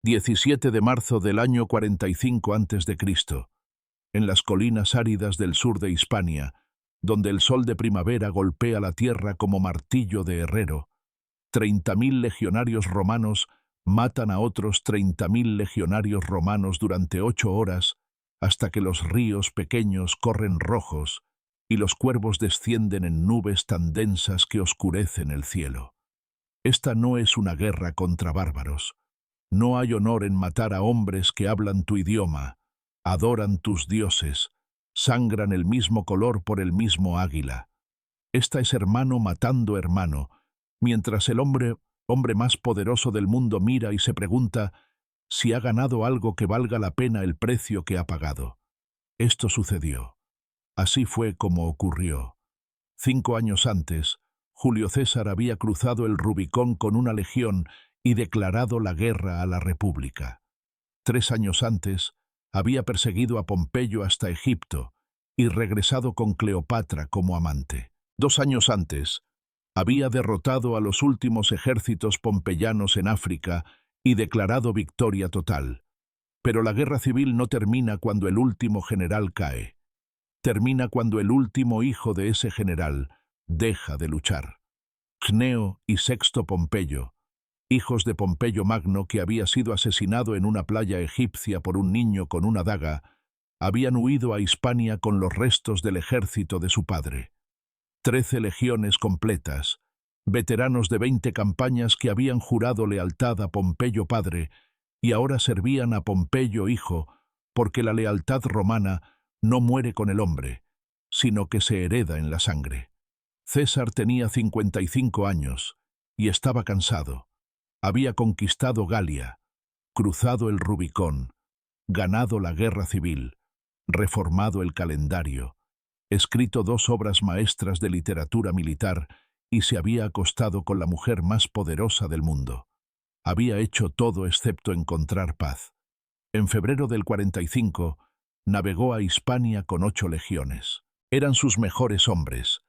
17 de marzo del año 45 a.C., en las colinas áridas del sur de Hispania, donde el sol de primavera golpea la tierra como martillo de herrero, 30.000 legionarios romanos matan a otros 30.000 legionarios romanos durante 8 horas hasta que los ríos pequeños corren rojos y los cuervos descienden en nubes tan densas que oscurecen el cielo. Esta no es una guerra contra bárbaros. No hay honor en matar a hombres que hablan tu idioma, adoran tus dioses, sangran el mismo color por el mismo águila. Esta es hermano matando hermano, mientras el hombre más poderoso del mundo mira y se pregunta si ha ganado algo que valga la pena el precio que ha pagado. Esto sucedió. Así fue como ocurrió. 5 años antes, Julio César había cruzado el Rubicón con una legión y declarado la guerra a la República. 3 años antes, había perseguido a Pompeyo hasta Egipto y regresado con Cleopatra como amante. 2 años antes, había derrotado a los últimos ejércitos pompeyanos en África y declarado victoria total. Pero la guerra civil no termina cuando el último general cae. Termina cuando el último hijo de ese general deja de luchar. Cneo y Sexto Pompeyo, hijos de Pompeyo Magno, que había sido asesinado en una playa egipcia por un niño con una daga, habían huido a Hispania con los restos del ejército de su padre. 13 legiones completas, veteranos de 20 campañas que habían jurado lealtad a Pompeyo padre y ahora servían a Pompeyo hijo, porque la lealtad romana no muere con el hombre, sino que se hereda en la sangre. César tenía 55 años y estaba cansado. Había conquistado Galia, cruzado el Rubicón, ganado la guerra civil, reformado el calendario, escrito 2 obras maestras de literatura militar y se había acostado con la mujer más poderosa del mundo. Había hecho todo excepto encontrar paz. En febrero del 45, navegó a Hispania con 8 legiones. Eran sus mejores hombres.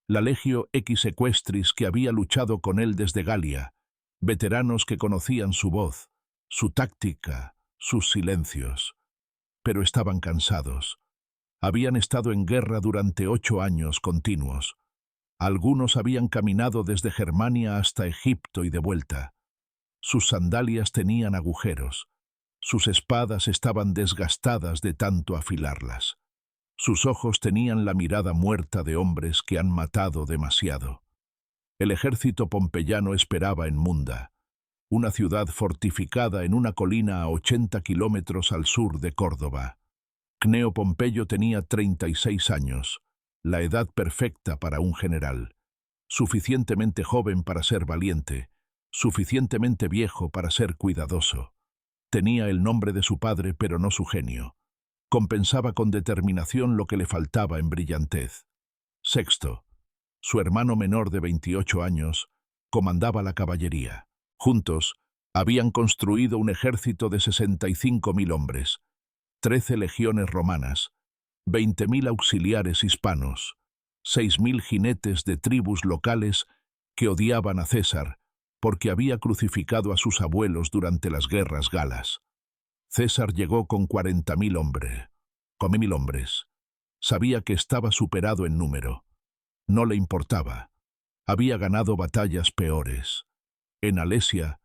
La Legio Ex Equestris, que había luchado con él desde Galia, veteranos que conocían su voz, su táctica, sus silencios. Pero estaban cansados. Habían estado en guerra durante 8 años continuos. Algunos habían caminado desde Germania hasta Egipto y de vuelta. Sus sandalias tenían agujeros. Sus espadas estaban desgastadas de tanto afilarlas. Sus ojos tenían la mirada muerta de hombres que han matado demasiado. El ejército pompeyano esperaba en Munda, una ciudad fortificada en una colina a 80 kilómetros al sur de Córdoba. Cneo Pompeyo tenía 36 años, la edad perfecta para un general. Suficientemente joven para ser valiente, suficientemente viejo para ser cuidadoso. Tenía el nombre de su padre, pero no su genio. Compensaba con determinación lo que le faltaba en brillantez. Sexto, su hermano menor de 28 años, comandaba la caballería. Juntos, habían construido un ejército de 65.000 hombres, 13 legiones romanas, 20.000 auxiliares hispanos, 6.000 jinetes de tribus locales que odiaban a César porque había crucificado a sus abuelos durante las guerras galas. César llegó con 40.000 hombres. Sabía que estaba superado en número. No le importaba. Había ganado batallas peores. En Alesia,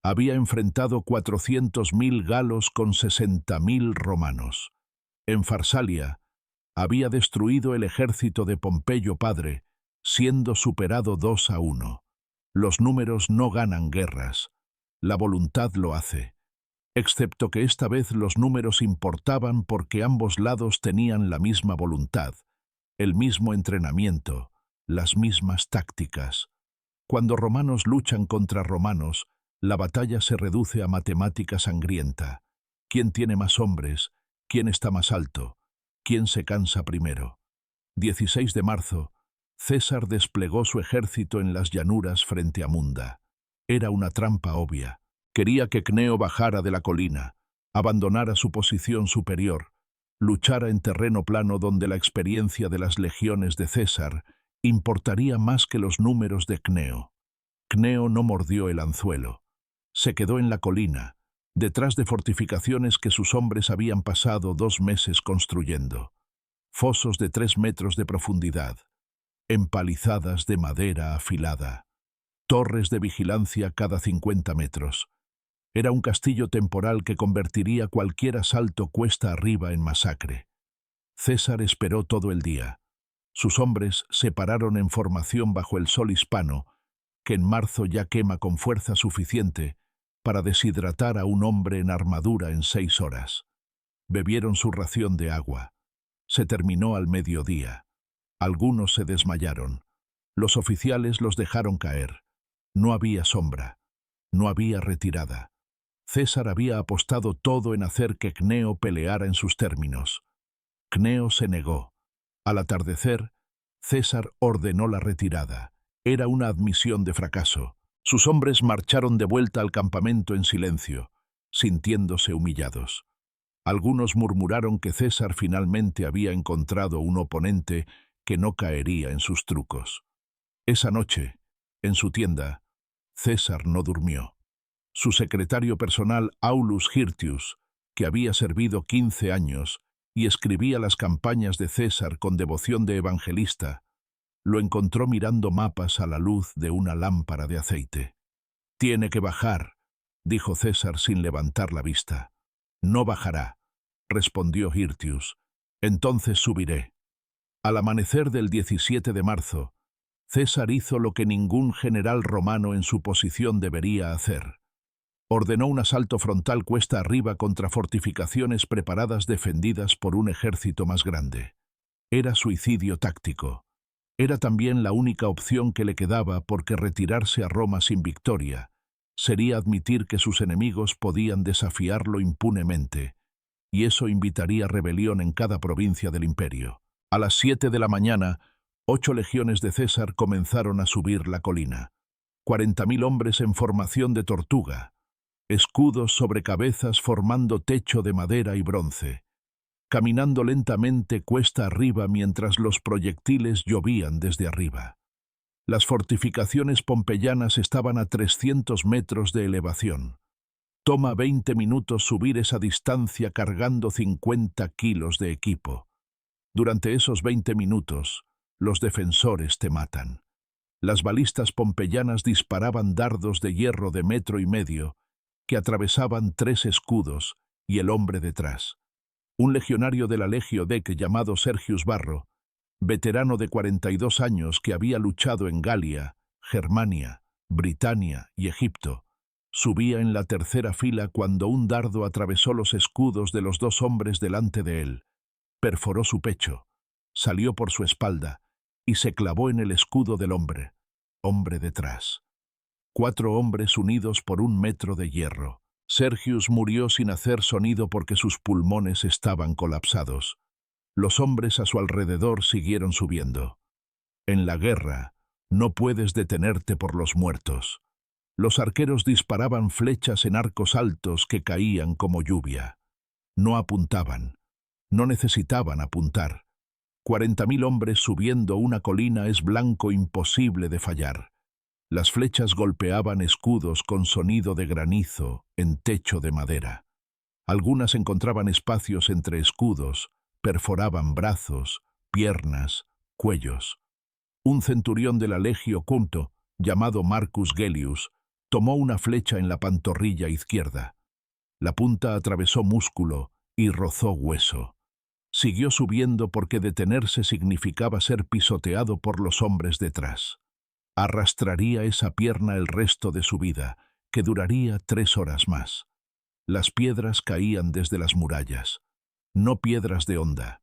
había enfrentado 400.000 galos con 60.000 romanos. En Farsalia, había destruido el ejército de Pompeyo padre, siendo superado 2-1. Los números no ganan guerras. La voluntad lo hace. Excepto que esta vez los números importaban porque ambos lados tenían la misma voluntad, el mismo entrenamiento, las mismas tácticas. Cuando romanos luchan contra romanos, la batalla se reduce a matemática sangrienta. ¿Quién tiene más hombres? ¿Quién está más alto? ¿Quién se cansa primero? 16 de marzo, César desplegó su ejército en las llanuras frente a Munda. Era una trampa obvia. Quería que Cneo bajara de la colina, abandonara su posición superior, luchara en terreno plano donde la experiencia de las legiones de César importaría más que los números de Cneo. Cneo no mordió el anzuelo. Se quedó en la colina, detrás de fortificaciones que sus hombres habían pasado 2 meses construyendo. Fosos de 3 metros de profundidad, empalizadas de madera afilada, torres de vigilancia cada 50 metros. Era un castillo temporal que convertiría cualquier asalto cuesta arriba en masacre. César esperó todo el día. Sus hombres se pararon en formación bajo el sol hispano, que en marzo ya quema con fuerza suficiente para deshidratar a un hombre en armadura en 6 horas. Bebieron su ración de agua. Se terminó al mediodía. Algunos se desmayaron. Los oficiales los dejaron caer. No había sombra. No había retirada. César había apostado todo en hacer que Cneo peleara en sus términos. Cneo se negó. Al atardecer, César ordenó la retirada. Era una admisión de fracaso. Sus hombres marcharon de vuelta al campamento en silencio, sintiéndose humillados. Algunos murmuraron que César finalmente había encontrado un oponente que no caería en sus trucos. Esa noche, en su tienda, César no durmió. Su secretario personal, Aulus Hirtius, que había servido 15 años y escribía las campañas de César con devoción de evangelista, lo encontró mirando mapas a la luz de una lámpara de aceite. «Tiene que bajar», dijo César sin levantar la vista. «No bajará», respondió Hirtius. «Entonces subiré». Al amanecer del 17 de marzo, César hizo lo que ningún general romano en su posición debería hacer. Ordenó un asalto frontal cuesta arriba contra fortificaciones preparadas defendidas por un ejército más grande. Era suicidio táctico. Era también la única opción que le quedaba porque retirarse a Roma sin victoria sería admitir que sus enemigos podían desafiarlo impunemente, y eso invitaría rebelión en cada provincia del imperio. A las 7 de la mañana, 8 legiones de César comenzaron a subir la colina. 40.000 hombres en formación de tortuga, escudos sobre cabezas formando techo de madera y bronce, caminando lentamente cuesta arriba mientras los proyectiles llovían desde arriba. Las fortificaciones pompeyanas estaban a 300 metros de elevación. Toma 20 minutos subir esa distancia cargando 50 kilos de equipo. Durante esos 20 minutos, los defensores te matan. Las balistas pompeyanas disparaban dardos de hierro de 1,5 metros que atravesaban 3 escudos y el hombre detrás. Un legionario de la Legio Dec llamado Sergius Varro, veterano de 42 años que había luchado en Galia, Germania, Britania y Egipto, subía en la tercera fila cuando un dardo atravesó los escudos de los 2 hombres delante de él, perforó su pecho, salió por su espalda y se clavó en el escudo del hombre detrás. 4 hombres unidos por 1 metro de hierro. Sergius murió sin hacer sonido porque sus pulmones estaban colapsados. Los hombres a su alrededor siguieron subiendo. En la guerra, no puedes detenerte por los muertos. Los arqueros disparaban flechas en arcos altos que caían como lluvia. No apuntaban. No necesitaban apuntar. 40.000 hombres subiendo una colina es blanco imposible de fallar. Las flechas golpeaban escudos con sonido de granizo en techo de madera. Algunas encontraban espacios entre escudos, perforaban brazos, piernas, cuellos. Un centurión de la Legio Cunto, llamado Marcus Gellius, tomó una flecha en la pantorrilla izquierda. La punta atravesó músculo y rozó hueso. Siguió subiendo porque detenerse significaba ser pisoteado por los hombres detrás. Arrastraría esa pierna el resto de su vida, que duraría 3 horas más. Las piedras caían desde las murallas. No piedras de honda,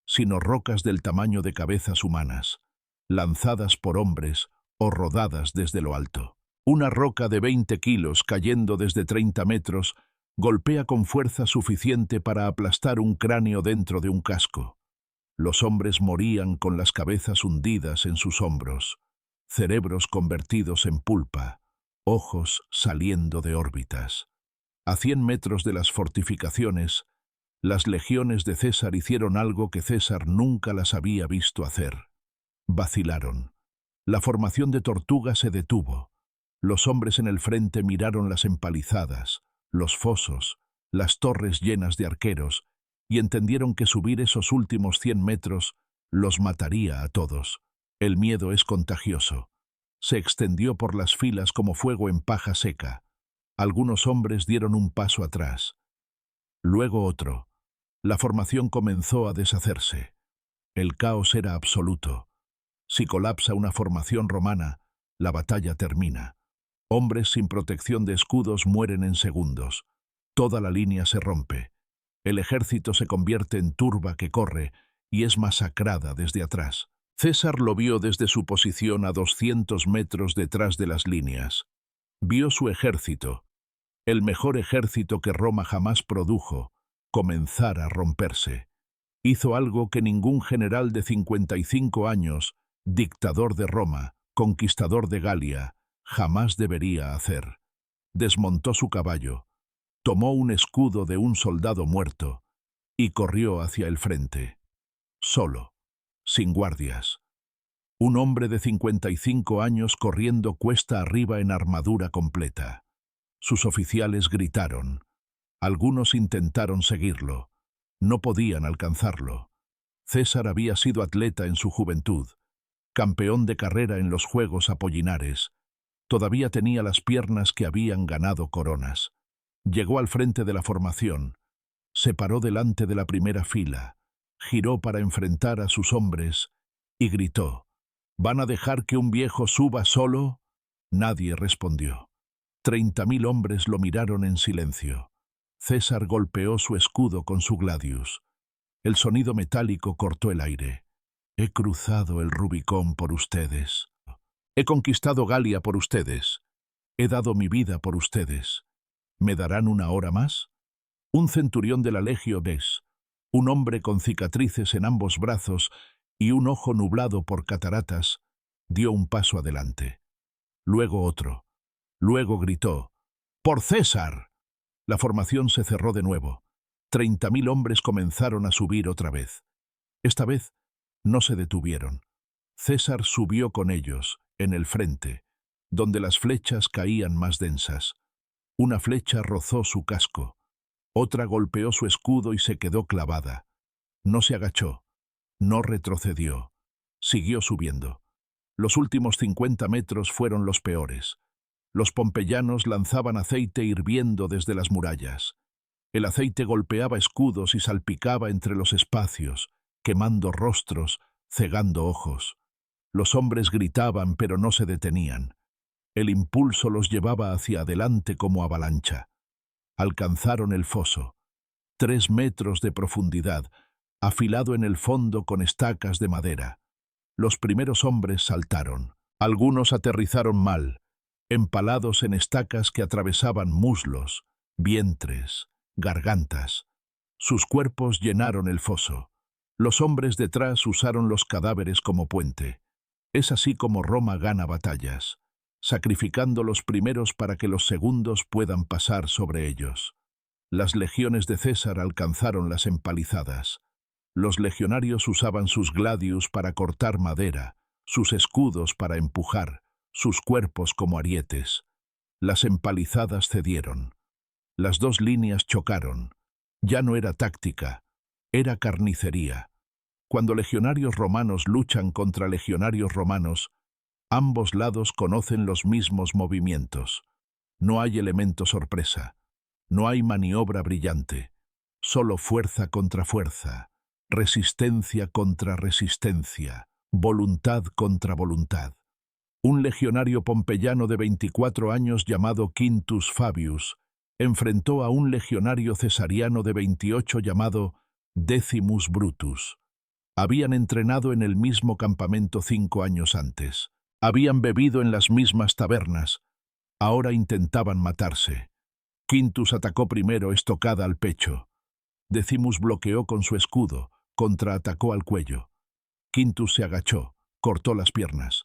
sino rocas del tamaño de cabezas humanas, lanzadas por hombres o rodadas desde lo alto. Una roca de 20 kilos cayendo desde 30 metros golpea con fuerza suficiente para aplastar un cráneo dentro de un casco. Los hombres morían con las cabezas hundidas en sus hombros, cerebros convertidos en pulpa, ojos saliendo de órbitas. A 100 metros de las fortificaciones, las legiones de César hicieron algo que César nunca las había visto hacer. Vacilaron. La formación de tortuga se detuvo. Los hombres en el frente miraron las empalizadas, los fosos, las torres llenas de arqueros, y entendieron que subir esos últimos 100 metros los mataría a todos. El miedo es contagioso. Se extendió por las filas como fuego en paja seca. Algunos hombres dieron un paso atrás. Luego otro. La formación comenzó a deshacerse. El caos era absoluto. Si colapsa una formación romana, la batalla termina. Hombres sin protección de escudos mueren en segundos. Toda la línea se rompe. El ejército se convierte en turba que corre y es masacrada desde atrás. César lo vio desde su posición a 200 metros detrás de las líneas. Vio su ejército, el mejor ejército que Roma jamás produjo, comenzar a romperse. Hizo algo que ningún general de 55 años, dictador de Roma, conquistador de Galia, jamás debería hacer. Desmontó su caballo, tomó un escudo de un soldado muerto y corrió hacia el frente. Solo, sin guardias. Un hombre de 55 años corriendo cuesta arriba en armadura completa. Sus oficiales gritaron. Algunos intentaron seguirlo. No podían alcanzarlo. César había sido atleta en su juventud, campeón de carrera en los Juegos Apollinares. Todavía tenía las piernas que habían ganado coronas. Llegó al frente de la formación, se paró delante de la primera fila, giró para enfrentar a sus hombres y gritó: ¿van a dejar que un viejo suba solo? Nadie respondió. 30.000 hombres lo miraron en silencio. César golpeó su escudo con su gladius. El sonido metálico cortó el aire. He cruzado el Rubicón por ustedes. He conquistado Galia por ustedes. He dado mi vida por ustedes. ¿Me darán una hora más? Un centurión de la Legio Bes, un hombre con cicatrices en ambos brazos y un ojo nublado por cataratas, dio un paso adelante. Luego otro. Luego gritó: ¡por César! La formación se cerró de nuevo. 30.000 hombres comenzaron a subir otra vez. Esta vez no se detuvieron. César subió con ellos, en el frente, donde las flechas caían más densas. Una flecha rozó su casco. Otra golpeó su escudo y se quedó clavada. No se agachó. No retrocedió. Siguió subiendo. Los últimos 50 metros fueron los peores. Los pompeyanos lanzaban aceite hirviendo desde las murallas. El aceite golpeaba escudos y salpicaba entre los espacios, quemando rostros, cegando ojos. Los hombres gritaban, pero no se detenían. El impulso los llevaba hacia adelante como avalancha. Alcanzaron el foso. 3 metros de profundidad, afilado en el fondo con estacas de madera. Los primeros hombres saltaron. Algunos aterrizaron mal, empalados en estacas que atravesaban muslos, vientres, gargantas. Sus cuerpos llenaron el foso. Los hombres detrás usaron los cadáveres como puente. Es así como Roma gana batallas, sacrificando los primeros para que los segundos puedan pasar sobre ellos. Las legiones de César alcanzaron las empalizadas. Los legionarios usaban sus gladius para cortar madera, sus escudos para empujar, sus cuerpos como arietes. Las empalizadas cedieron. Las dos líneas chocaron. Ya no era táctica, era carnicería. Cuando legionarios romanos luchan contra legionarios romanos, ambos lados conocen los mismos movimientos. No hay elemento sorpresa. No hay maniobra brillante. Solo fuerza contra fuerza, resistencia contra resistencia, voluntad contra voluntad. Un legionario pompeyano de 24 años llamado Quintus Fabius enfrentó a un legionario cesariano de 28 llamado Decimus Brutus. Habían entrenado en el mismo campamento 5 años antes. Habían bebido en las mismas tabernas. Ahora intentaban matarse. Quintus atacó primero, estocada al pecho. Decimus bloqueó con su escudo, contraatacó al cuello. Quintus se agachó, cortó las piernas.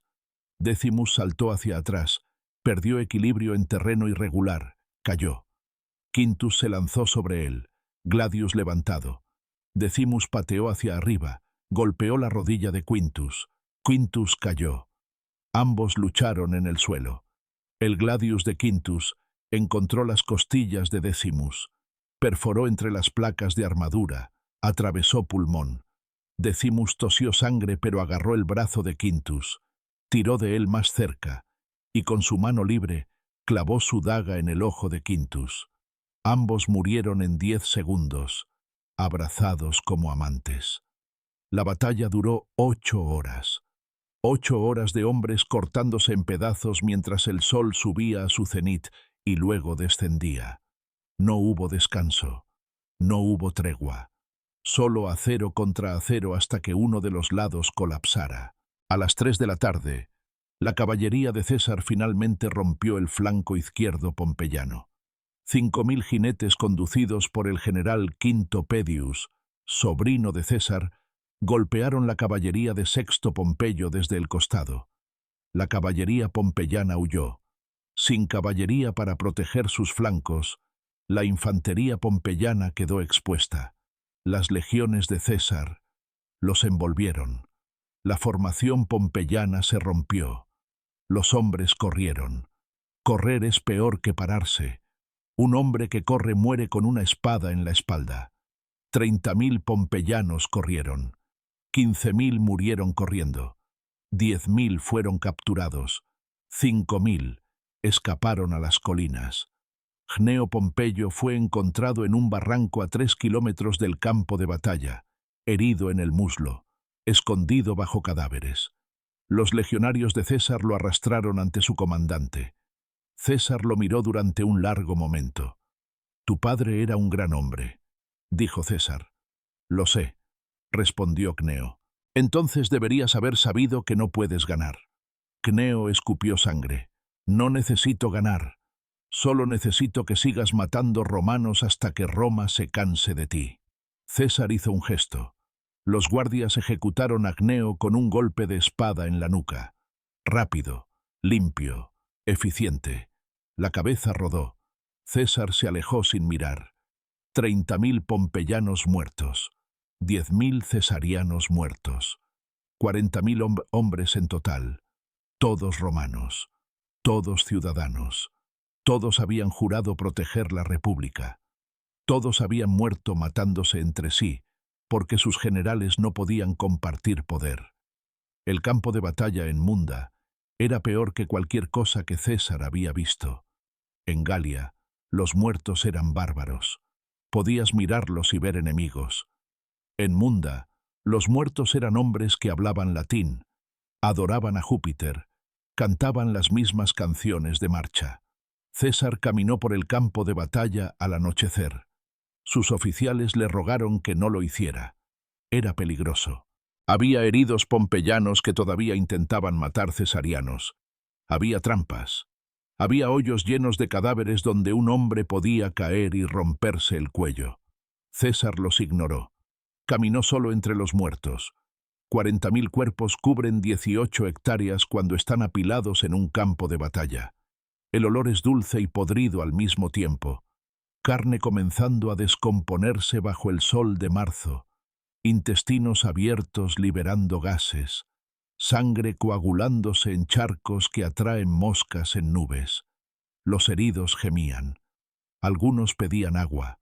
Decimus saltó hacia atrás, perdió equilibrio en terreno irregular, cayó. Quintus se lanzó sobre él, gladius levantado. Decimus pateó hacia arriba, golpeó la rodilla de Quintus. Quintus cayó. Ambos lucharon en el suelo. El gladius de Quintus Encontró las costillas de Decimus, perforó entre las placas de armadura, atravesó pulmón. Decimus tosió sangre pero agarró el brazo de Quintus, tiró de él más cerca, y con su mano libre clavó su daga en el ojo de Quintus. Ambos murieron en 10 segundos, abrazados como amantes. La batalla duró 8 horas. 8 horas de hombres cortándose en pedazos mientras el sol subía a su cenit y luego descendía. No hubo descanso, no hubo tregua. Solo acero contra acero hasta que uno de los lados colapsara. A las 3 de la tarde, la caballería de César finalmente rompió el flanco izquierdo pompeyano. 5.000 jinetes conducidos por el general Quinto Pedius, sobrino de César, golpearon la caballería de Sexto Pompeyo desde el costado. La caballería pompeyana huyó. Sin caballería para proteger sus flancos, la infantería pompeyana quedó expuesta. Las legiones de César los envolvieron. La formación pompeyana se rompió. Los hombres corrieron. Correr es peor que pararse. Un hombre que corre muere con una espada en la espalda. 30.000 pompeyanos corrieron. 15.000 murieron corriendo. 10.000 fueron capturados. 5.000 escaparon a las colinas. Cneo Pompeyo fue encontrado en un barranco a 3 kilómetros del campo de batalla, herido en el muslo, escondido bajo cadáveres. Los legionarios de César lo arrastraron ante su comandante. César lo miró durante un largo momento. «Tu padre era un gran hombre», dijo César. «Lo sé», respondió Cneo. «Entonces deberías haber sabido que no puedes ganar». Cneo escupió sangre. «No necesito ganar. Solo necesito que sigas matando romanos hasta que Roma se canse de ti». César hizo un gesto. Los guardias ejecutaron a Cneo con un golpe de espada en la nuca. Rápido, limpio, eficiente. La cabeza rodó. César se alejó sin mirar. 30.000 pompeyanos muertos. 10.000 cesarianos muertos. 40.000 hombres en total. Todos romanos. Todos ciudadanos. Todos habían jurado proteger la República. Todos habían muerto matándose entre sí, porque sus generales no podían compartir poder. El campo de batalla en Munda era peor que cualquier cosa que César había visto. En Galia, los muertos eran bárbaros. Podías mirarlos y ver enemigos. En Munda, los muertos eran hombres que hablaban latín, adoraban a Júpiter, cantaban las mismas canciones de marcha. César caminó por el campo de batalla al anochecer. Sus oficiales le rogaron que no lo hiciera. Era peligroso. Había heridos pompeyanos que todavía intentaban matar cesarianos. Había trampas. Había hoyos llenos de cadáveres donde un hombre podía caer y romperse el cuello. César los ignoró. Caminó solo entre los muertos. 40.000 cuerpos cubren 18 hectáreas cuando están apilados en un campo de batalla. El olor es dulce y podrido al mismo tiempo. Carne comenzando a descomponerse bajo el sol de marzo. Intestinos abiertos liberando gases. Sangre coagulándose en charcos que atraen moscas en nubes. Los heridos gemían. Algunos pedían agua.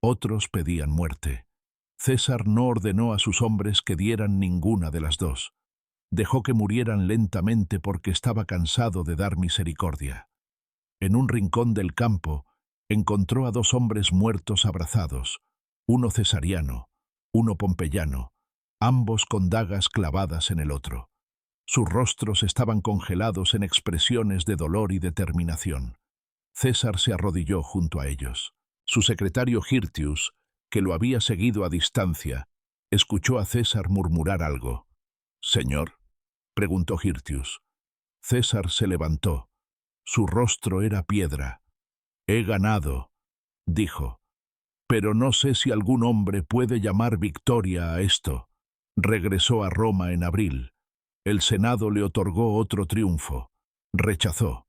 Otros pedían muerte. César no ordenó a sus hombres que dieran ninguna de las dos. Dejó que murieran lentamente porque estaba cansado de dar misericordia. En un rincón del campo, encontró a 2 hombres muertos abrazados, uno cesariano, uno pompeyano, ambos con dagas clavadas en el otro. Sus rostros estaban congelados en expresiones de dolor y determinación. César se arrodilló junto a ellos. Su secretario Hirtius, que lo había seguido a distancia, escuchó a César murmurar algo. «¿Señor?», preguntó Hirtius. César se levantó. Su rostro era piedra. «He ganado», dijo. «Pero no sé si algún hombre puede llamar victoria a esto». Regresó a Roma en abril. El Senado le otorgó otro triunfo. Rechazó.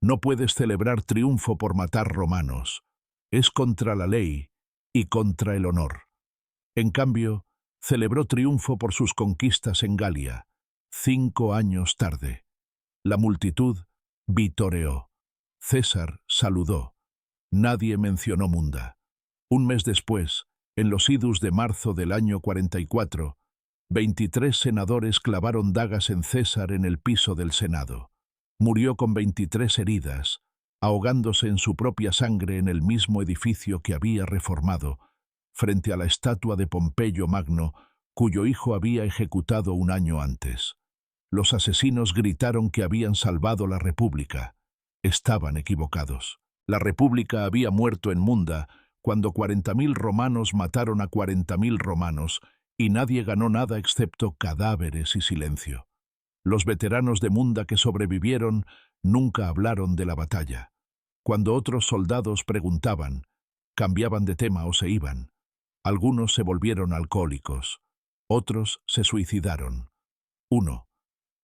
«No puedes celebrar triunfo por matar romanos. Es contra la ley y contra el honor». En cambio, celebró triunfo por sus conquistas en Galia, 5 años tarde. La multitud vitoreó. César saludó. Nadie mencionó Munda. Un mes después, en los idus de marzo del año 44, 23 senadores clavaron dagas en César en el piso del Senado. Murió con 23 heridas, ahogándose en su propia sangre en el mismo edificio que había reformado, frente a la estatua de Pompeyo Magno, cuyo hijo había ejecutado un año antes. Los asesinos gritaron que habían salvado la República. Estaban equivocados. La República había muerto en Munda cuando 40.000 romanos mataron a 40.000 romanos y nadie ganó nada excepto cadáveres y silencio. Los veteranos de Munda que sobrevivieron nunca hablaron de la batalla. Cuando otros soldados preguntaban, cambiaban de tema o se iban. Algunos se volvieron alcohólicos, otros se suicidaron.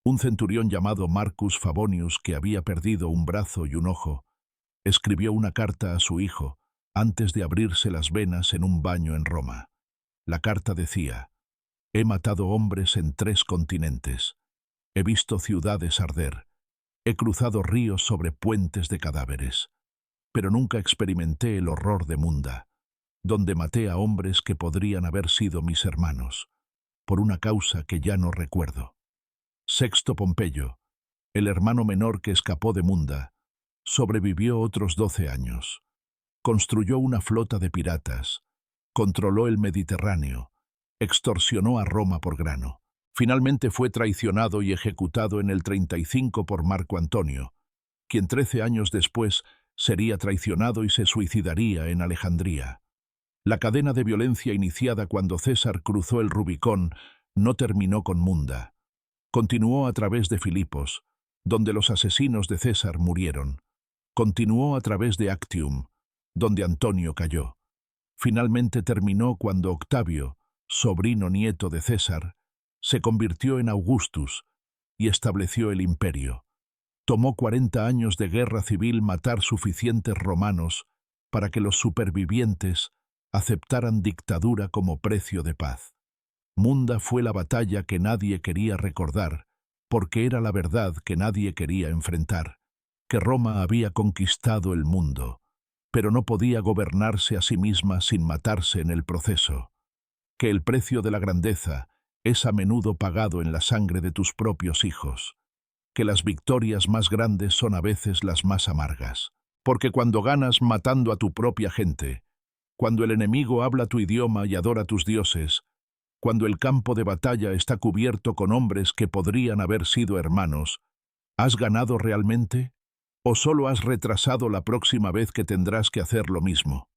Un centurión llamado Marcus Favonius, que había perdido un brazo y un ojo, escribió una carta a su hijo antes de abrirse las venas en un baño en Roma. La carta decía: «He matado hombres en 3 continentes. He visto ciudades arder. He cruzado ríos sobre puentes de cadáveres. Pero nunca experimenté el horror de Munda, donde maté a hombres que podrían haber sido mis hermanos, por una causa que ya no recuerdo». Sexto Pompeyo, el hermano menor que escapó de Munda, sobrevivió otros 12 años. Construyó una flota de piratas, controló el Mediterráneo, extorsionó a Roma por grano. Finalmente fue traicionado y ejecutado en el 35 por Marco Antonio, quien 13 años después sería traicionado y se suicidaría en Alejandría. La cadena de violencia iniciada cuando César cruzó el Rubicón no terminó con Munda. Continuó a través de Filipos, donde los asesinos de César murieron. Continuó a través de Actium, donde Antonio cayó. Finalmente terminó cuando Octavio, sobrino nieto de César, se convirtió en Augustus y estableció el imperio. Tomó 40 años de guerra civil matar suficientes romanos para que los supervivientes aceptaran dictadura como precio de paz. Munda fue la batalla que nadie quería recordar, porque era la verdad que nadie quería enfrentar, que Roma había conquistado el mundo, pero no podía gobernarse a sí misma sin matarse en el proceso, que el precio de la grandeza es a menudo pagado en la sangre de tus propios hijos, que las victorias más grandes son a veces las más amargas, porque cuando ganas matando a tu propia gente, cuando el enemigo habla tu idioma y adora tus dioses, cuando el campo de batalla está cubierto con hombres que podrían haber sido hermanos, ¿has ganado realmente? ¿O solo has retrasado la próxima vez que tendrás que hacer lo mismo?